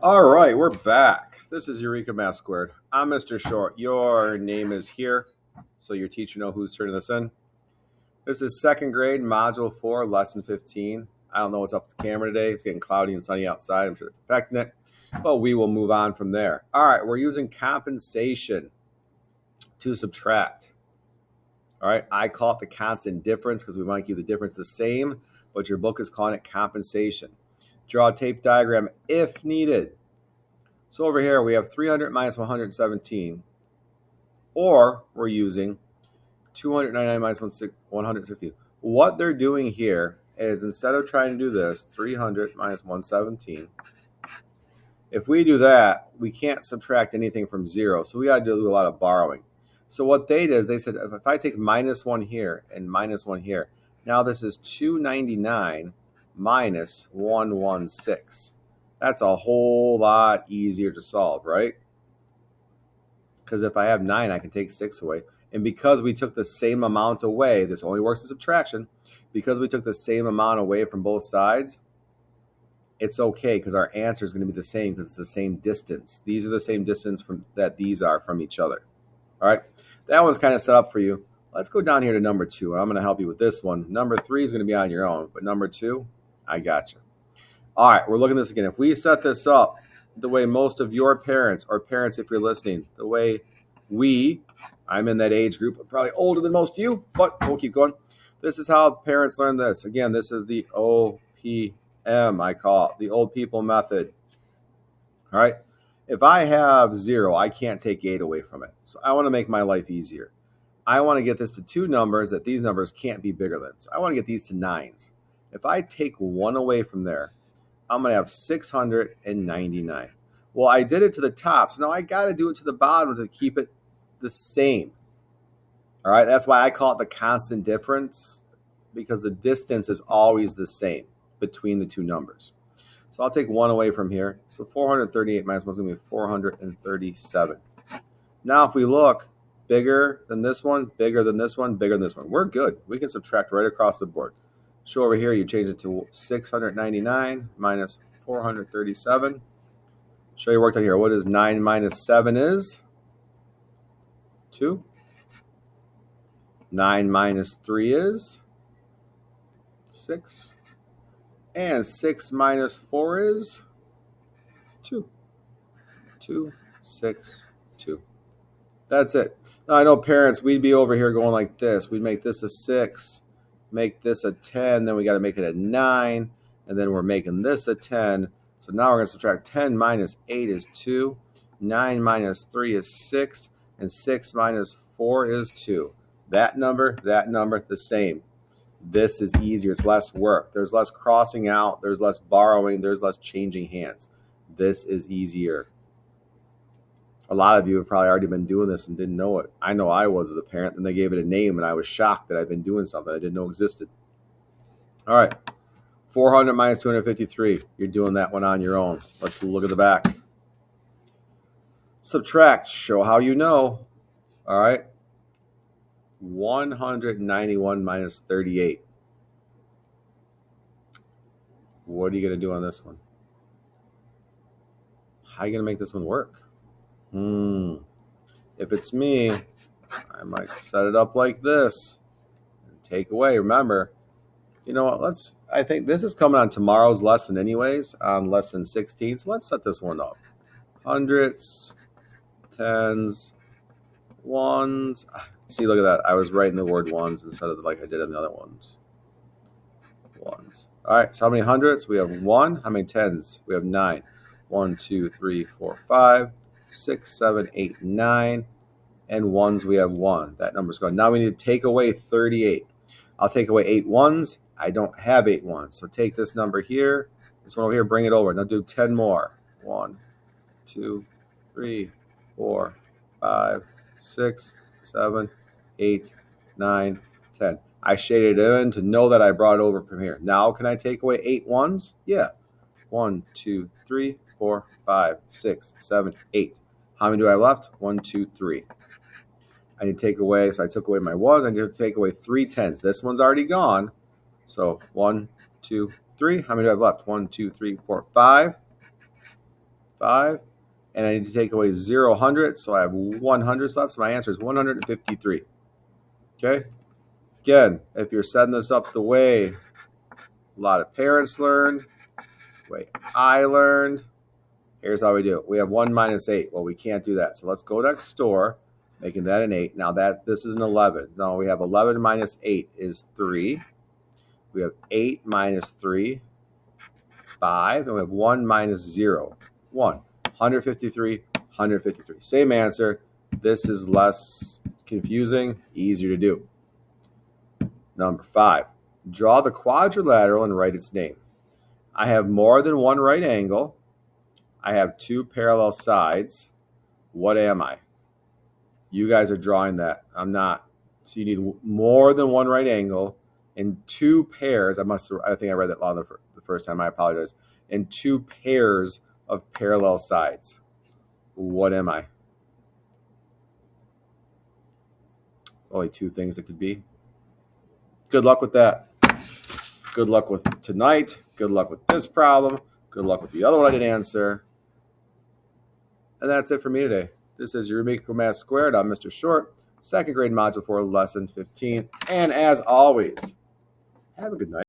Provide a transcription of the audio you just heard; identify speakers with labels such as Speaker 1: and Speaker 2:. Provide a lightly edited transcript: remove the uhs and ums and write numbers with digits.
Speaker 1: All right, we're back. This is Eureka Math Squared. I'm Mr. Short. Your name is here, so your teacher know who's turning this in. This is second grade, Module 4, Lesson 15. I don't know what's up with the camera today. It's getting cloudy and sunny outside. I'm sure it's affecting it, but we will move on from there. All right, we're using compensation to subtract. All right, I call it the constant difference because we want to keep the difference the same, but your book is calling it compensation. Draw a tape diagram if needed. So over here we have 300 minus 117, or we're using 299 minus 160. What they're doing here is instead of trying to do this, 300 minus 117, if we do that, we can't subtract anything from 0, so we got to do a lot of borrowing. So what they did is they said, if I take minus 1 here and minus 1 here, now this is 299 minus 116. That's a whole lot easier to solve, right? Because if I have 9, I can take 6 away. And because we took the same amount away, this only works in subtraction, because we took the same amount away from both sides, it's okay because our answer is going to be the same because it's the same distance. These are the same distance that these are from each other. All right, that one's kind of set up for you. Let's go down here to number 2. I'm going to help you with this one. Number 3 is going to be on your own, but number 2, I got you. All right, we're looking at this again. If we set this up the way most of your parents, or parents if you're listening, the way I'm in that age group, I'm probably older than most of you, but we'll keep going. This is how parents learn this. Again, this is the OPM, I call it, the old people method. All right, if I have 0, I can't take 8 away from it. So I want to make my life easier. I want to get this to 2 numbers that these numbers can't be bigger than. So I want to get these to 9s. If I take 1 away from there, I'm going to have 699. Well, I did it to the top, so now I got to do it to the bottom to keep it the same. All right, that's why I call it the constant difference, because the distance is always the same between the 2 numbers. So I'll take 1 away from here. So 438 minus 1 is going to be 437. Now if we look, bigger than this one, bigger than this one, bigger than this one, we're good. We can subtract right across the board. So over here, you change it to 699 minus 437. Show you worked on here. What is 9 minus 7 is? 2. 9 minus 3 is? 6. And 6 minus 4 is? 2. 2, 6, 2. That's it. Now, I know parents, we'd be over here going like this. We'd make this a 6, make this a 10, then we got to make it a 9, and then we're making this a 10. So now we're going to subtract 10 minus 8 is 2, 9 minus 3 is 6, and 6 minus 4 is 2. That number, the same. This is easier. It's less work. There's less crossing out. There's less borrowing. There's less changing hands. This is easier. A lot of you have probably already been doing this and didn't know it. I know I was as a parent. Then they gave it a name, and I was shocked that I'd been doing something I didn't know existed. All right. 400 minus 253. You're doing that one on your own. Let's look at the back. Subtract. Show how you know. All right. 191 minus 38. What are you going to do on this one? How are you going to make this one work? If it's me, I might set it up like this and take away. Remember, you know what? I think this is coming on tomorrow's lesson anyways, on lesson 16. So let's set this one up. Hundreds, tens, ones. See, look at that. I was writing the word ones instead of like I did on the other ones. Ones. All right, so how many hundreds? We have 1. How many tens? We have 9. 1, 2, 3, 4, 5, 6, 7, 8, 9. And ones, we have 1. That number's gone. Now we need to take away 38. I'll take away 8 ones. I don't have 8 ones. So take this number here, this one over here, bring it over. Now do 10 more. 1, 2, 3, 4, 5, 6, 7, 8, 9, 10. I shaded it in to know that I brought it over from here. Now can I take away 8 ones? Yeah. 1, 2, 3, 4, 5, 6, 7, 8. How many do I have left? 1, 2, 3. I need to take away, so I took away my ones. I need to take away 3 tens. This one's already gone. So 1, 2, 3. How many do I have left? 1, 2, 3, 4, 5. 5. And I need to take away 0 hundredths, so I have 1 hundredths left. So my answer is 153. Okay? Again, if you're setting this up the way a lot of parents learned, the way I learned, here's how we do it. We have 1 minus 8. Well, we can't do that. So let's go next door, making that an 8. Now this is an 11. Now we have 11 minus 8 is 3. We have 8 minus 3, 5. And we have 1 minus 0, 1. 153, 153. Same answer. This is less confusing, easier to do. Number 5. Draw the quadrilateral and write its name. I have more than one right angle. I have 2 parallel sides. What am I? You guys are drawing that. I'm not. So you need more than one right angle and 2 pairs. I think I read that wrong the first time. I apologize. And 2 pairs of parallel sides. What am I? It's only 2 things it could be. Good luck with that. Good luck with tonight. Good luck with this problem. Good luck with the other one I didn't answer. And that's it for me today. This is Eureka Math Squared. I'm Mr. Short, 2nd grade Module 4, Lesson 15. And as always, have a good night.